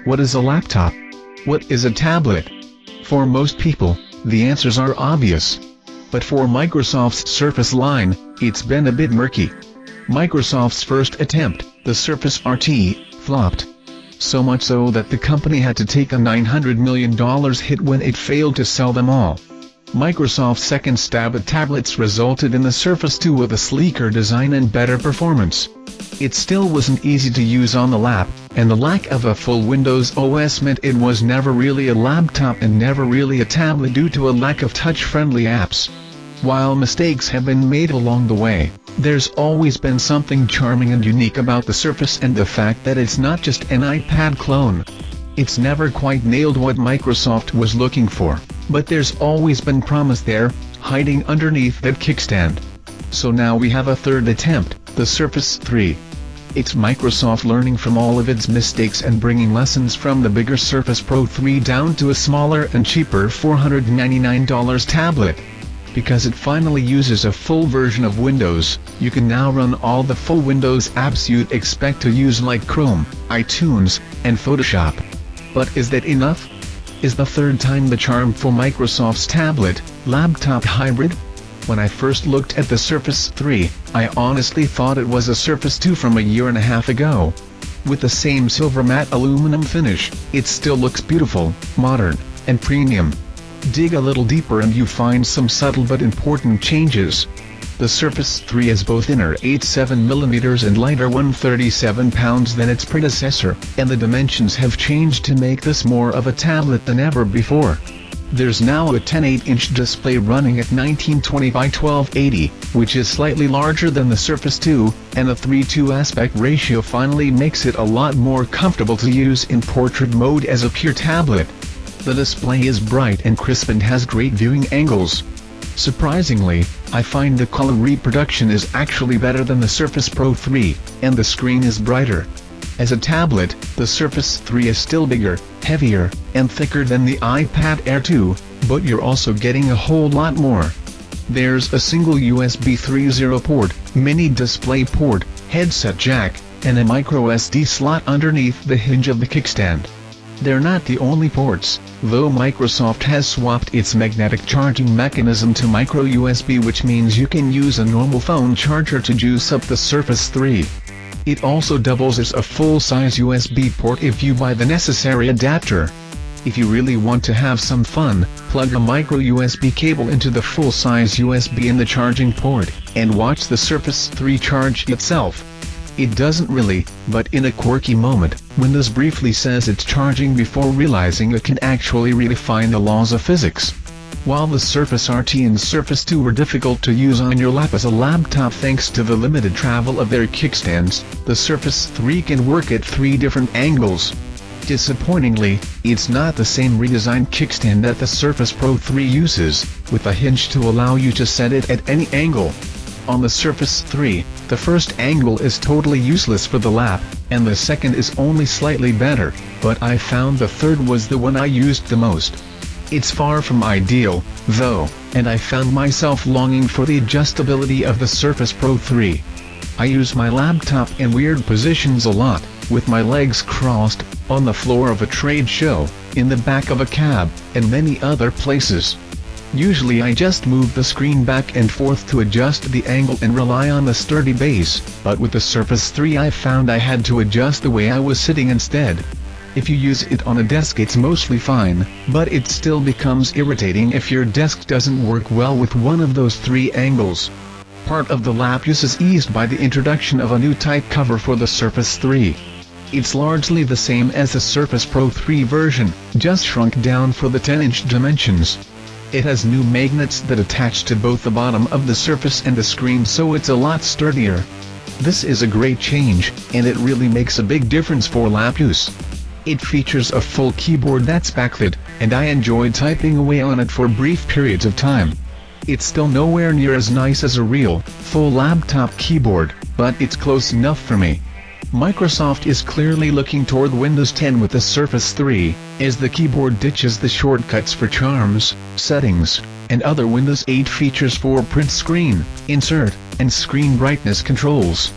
What is a laptop? What is a tablet? For most people, the answers are obvious. But for Microsoft's Surface line, it's been a bit murky. Microsoft's first attempt, the Surface RT, flopped. So much so that the company had to take a $900 million hit when it failed to sell them all. Microsoft's second stab at tablets resulted in the Surface 2 with a sleeker design and better performance. It still wasn't easy to use on the lap, and the lack of a full Windows OS meant it was never really a laptop and never really a tablet due to a lack of touch-friendly apps. While mistakes have been made along the way, there's always been something charming and unique about the Surface and the fact that it's not just an iPad clone. It's never quite nailed what Microsoft was looking for, but there's always been promise there, hiding underneath that kickstand. So now we have a third attempt, the Surface 3. It's Microsoft learning from all of its mistakes and bringing lessons from the bigger Surface Pro 3 down to a smaller and cheaper $499 tablet. Because it finally uses a full version of Windows, you can now run all the full Windows apps you'd expect to use like Chrome, iTunes, and Photoshop. But is that enough? Is the third time the charm for Microsoft's tablet-laptop hybrid? When I first looked at the Surface 3, I honestly thought it was a Surface 2 from a year and a half ago. With the same silver matte aluminum finish, it still looks beautiful, modern, and premium. Dig a little deeper and you find some subtle but important changes. The Surface 3 is both thinner 87mm and lighter 137 pounds than its predecessor, and the dimensions have changed to make this more of a tablet than ever before. There's now a 10.8-inch display running at 1920 by 1280, which is slightly larger than the Surface 2, and a 3:2 aspect ratio finally makes it a lot more comfortable to use in portrait mode as a pure tablet. The display is bright and crisp and has great viewing angles. Surprisingly, I find the color reproduction is actually better than the Surface Pro 3, and the screen is brighter. As a tablet, the Surface 3 is still bigger, heavier, and thicker than the iPad Air 2, but you're also getting a whole lot more. There's a single USB 3.0 port, mini display port, headset jack, and a microSD slot underneath the hinge of the kickstand. They're not the only ports, though Microsoft has swapped its magnetic charging mechanism to micro USB, which means you can use a normal phone charger to juice up the Surface 3. It also doubles as a full-size USB port if you buy the necessary adapter. If you really want to have some fun, plug a micro USB cable into the full-size USB in the charging port, and watch the Surface 3 charge itself. It doesn't really, but in a quirky moment, Windows briefly says it's charging before realizing it can actually redefine the laws of physics. While the Surface RT and Surface 2 were difficult to use on your lap as a laptop thanks to the limited travel of their kickstands, the Surface 3 can work at 3 different angles. Disappointingly, it's not the same redesigned kickstand that the Surface Pro 3 uses, with a hinge to allow you to set it at any angle. On the Surface 3, the first angle is totally useless for the lap, and the second is only slightly better, but I found the third was the one I used the most. It's far from ideal, though, and I found myself longing for the adjustability of the Surface Pro 3. I use my laptop in weird positions a lot, with my legs crossed, on the floor of a trade show, in the back of a cab, and many other places. Usually I just move the screen back and forth to adjust the angle and rely on the sturdy base, but with the Surface 3 I found I had to adjust the way I was sitting instead. If you use it on a desk it's mostly fine, but it still becomes irritating if your desk doesn't work well with one of those 3 angles. Part of the lap use is eased by the introduction of a new type cover for the Surface 3. It's largely the same as the Surface Pro 3 version, just shrunk down for the 10-inch dimensions. It has new magnets that attach to both the bottom of the Surface and the screen, so it's a lot sturdier. This is a great change, and it really makes a big difference for lap use. It features a full keyboard that's backlit, and I enjoy typing away on it for brief periods of time. It's still nowhere near as nice as a real, full laptop keyboard, but it's close enough for me. Microsoft is clearly looking toward Windows 10 with the Surface 3, as the keyboard ditches the shortcuts for charms, settings, and other Windows 8 features for print screen, insert, and screen brightness controls.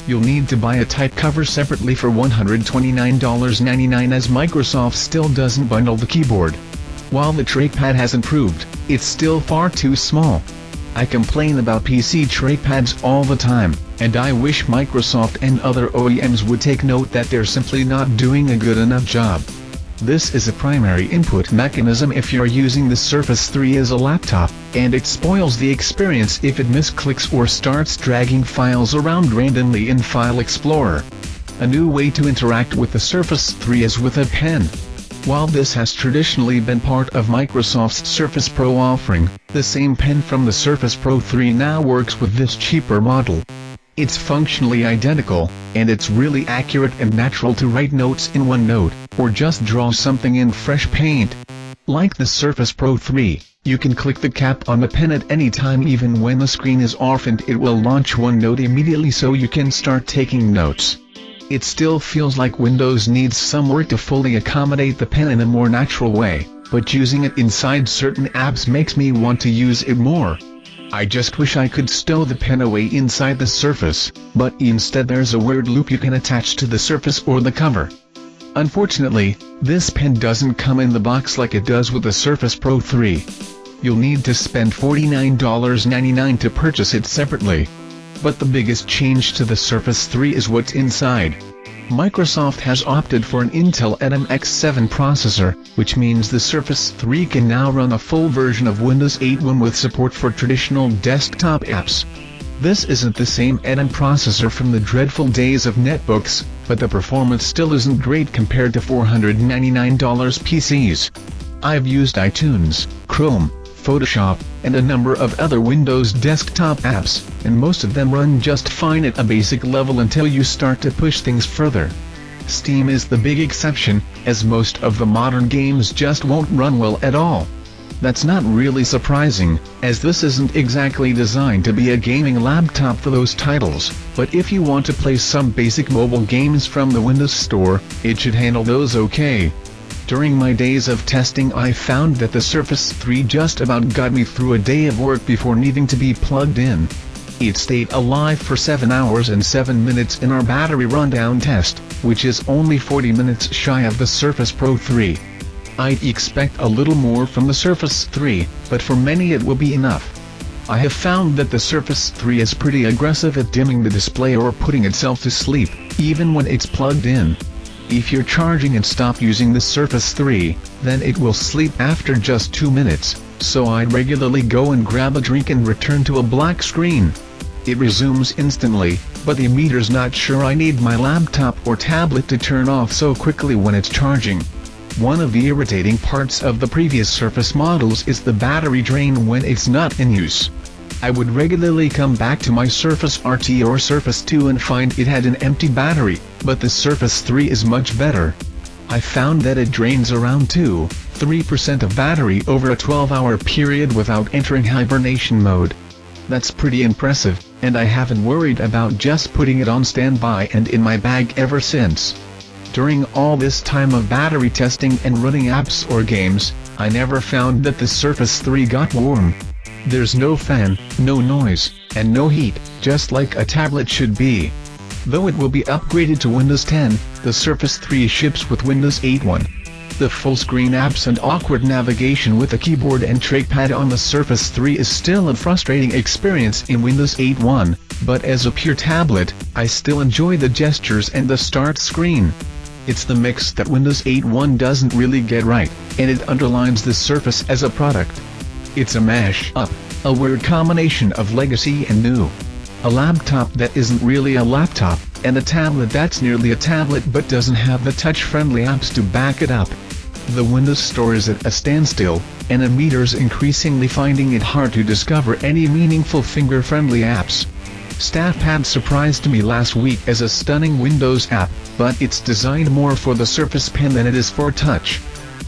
You'll need to buy a type cover separately for $129.99 as Microsoft still doesn't bundle the keyboard. While the trackpad has improved, it's still far too small. I complain about PC trackpads all the time, and I wish Microsoft and other OEMs would take note that they're simply not doing a good enough job. This is a primary input mechanism if you're using the Surface 3 as a laptop, and it spoils the experience if it misclicks or starts dragging files around randomly in File Explorer. A new way to interact with the Surface 3 is with a pen. While this has traditionally been part of Microsoft's Surface Pro offering, the same pen from the Surface Pro 3 now works with this cheaper model. It's functionally identical, and it's really accurate and natural to write notes in OneNote, or just draw something in fresh paint. Like the Surface Pro 3, you can click the cap on the pen at any time even when the screen is off and it will launch OneNote immediately so you can start taking notes. It still feels like Windows needs some work to fully accommodate the pen in a more natural way, but using it inside certain apps makes me want to use it more. I just wish I could stow the pen away inside the Surface, but instead there's a weird loop you can attach to the Surface or the cover. Unfortunately, this pen doesn't come in the box like it does with the Surface Pro 3. You'll need to spend $49.99 to purchase it separately. But the biggest change to the Surface 3 is what's inside. Microsoft has opted for an Intel Atom X7 processor, which means the Surface 3 can now run a full version of Windows 8.1 with support for traditional desktop apps. This isn't the same Atom processor from the dreadful days of netbooks, but the performance still isn't great compared to $499 PCs. I've used iTunes, Chrome, Photoshop, and a number of other Windows desktop apps, and most of them run just fine at a basic level until you start to push things further. Steam is the big exception, as most of the modern games just won't run well at all. That's not really surprising, as this isn't exactly designed to be a gaming laptop for those titles, but if you want to play some basic mobile games from the Windows Store, it should handle those okay. During my days of testing I found that the Surface 3 just about got me through a day of work before needing to be plugged in. It stayed alive for 7 hours and 7 minutes in our battery rundown test, which is only 40 minutes shy of the Surface Pro 3. I'd expect a little more from the Surface 3, but for many it will be enough. I have found that the Surface 3 is pretty aggressive at dimming the display or putting itself to sleep, even when it's plugged in. If you're charging and stop using the Surface 3, then it will sleep after just 2 minutes, so I'd regularly go and grab a drink and return to a black screen. It resumes instantly, but the meter's not sure I need my laptop or tablet to turn off so quickly when it's charging. One of the irritating parts of the previous Surface models is the battery drain when it's not in use. I would regularly come back to my Surface RT or Surface 2 and find it had an empty battery, but the Surface 3 is much better. I found that it drains around 2–3% of battery over a 12-hour period without entering hibernation mode. That's pretty impressive, and I haven't worried about just putting it on standby and in my bag ever since. During all this time of battery testing and running apps or games, I never found that the Surface 3 got warm. There's no fan, no noise, and no heat, just like a tablet should be. Though it will be upgraded to Windows 10, the Surface 3 ships with Windows 8.1. The full-screen apps and awkward navigation with a keyboard and trackpad on the Surface 3 is still a frustrating experience in Windows 8.1, but as a pure tablet, I still enjoy the gestures and the start screen. It's the mix that Windows 8.1 doesn't really get right, and it underlines the Surface as a product. It's a mash-up, a weird combination of legacy and new. A laptop that isn't really a laptop, and a tablet that's nearly a tablet but doesn't have the touch-friendly apps to back it up. The Windows Store is at a standstill, and emitters increasingly finding it hard to discover any meaningful finger-friendly apps. StatPad surprised me last week as a stunning Windows app, but it's designed more for the Surface Pen than it is for touch.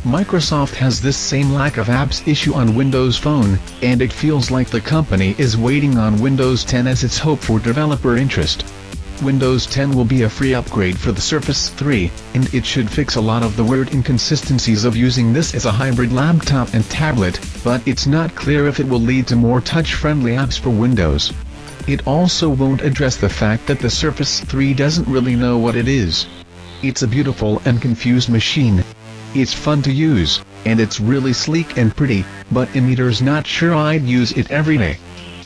Microsoft has this same lack of apps issue on Windows Phone, and it feels like the company is waiting on Windows 10 as its hope for developer interest. Windows 10 will be a free upgrade for the Surface 3, and it should fix a lot of the weird inconsistencies of using this as a hybrid laptop and tablet, but it's not clear if it will lead to more touch-friendly apps for Windows. It also won't address the fact that the Surface 3 doesn't really know what it is. It's a beautiful and confused machine. It's fun to use, and it's really sleek and pretty, but emitters not sure I'd use it every day.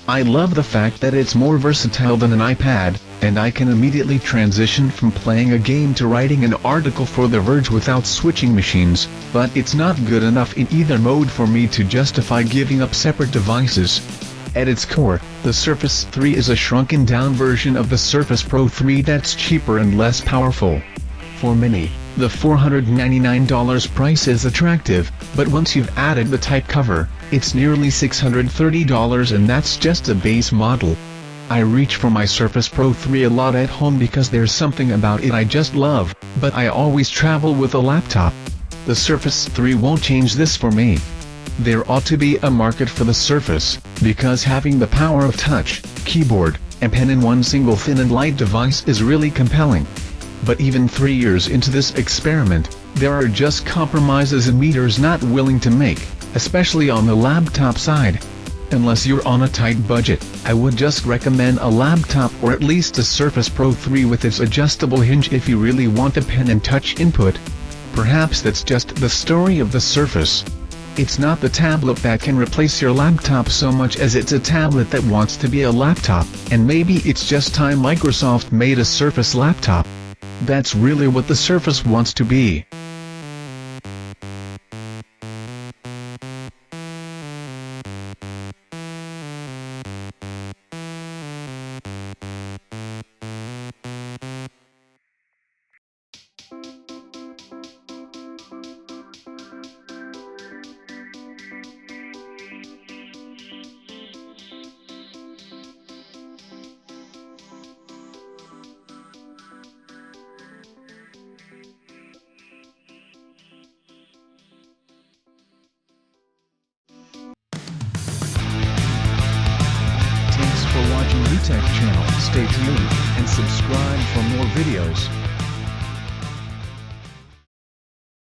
I love the fact that it's more versatile than an iPad, and I can immediately transition from playing a game to writing an article for The Verge without switching machines, but it's not good enough in either mode for me to justify giving up separate devices. At its core, the Surface 3 is a shrunken-down version of the Surface Pro 3 that's cheaper and less powerful. For many, the $499 price is attractive, but once you've added the type cover, it's nearly $630, and that's just a base model. I reach for my Surface Pro 3 a lot at home because there's something about it I just love, but I always travel with a laptop. The Surface 3 won't change this for me. There ought to be a market for the Surface, because having the power of touch, keyboard, and pen in one single thin and light device is really compelling. But even 3 years into this experiment, there are just compromises emitters not willing to make, especially on the laptop side. Unless you're on a tight budget, I would just recommend a laptop or at least a Surface Pro 3 with its adjustable hinge if you really want a pen and touch input. Perhaps that's just the story of the Surface. It's not the tablet that can replace your laptop so much as it's a tablet that wants to be a laptop, and maybe it's just time Microsoft made a Surface laptop. That's really what the Surface wants to be. Thanks for watching VTech channel. Stay tuned and subscribe for more videos.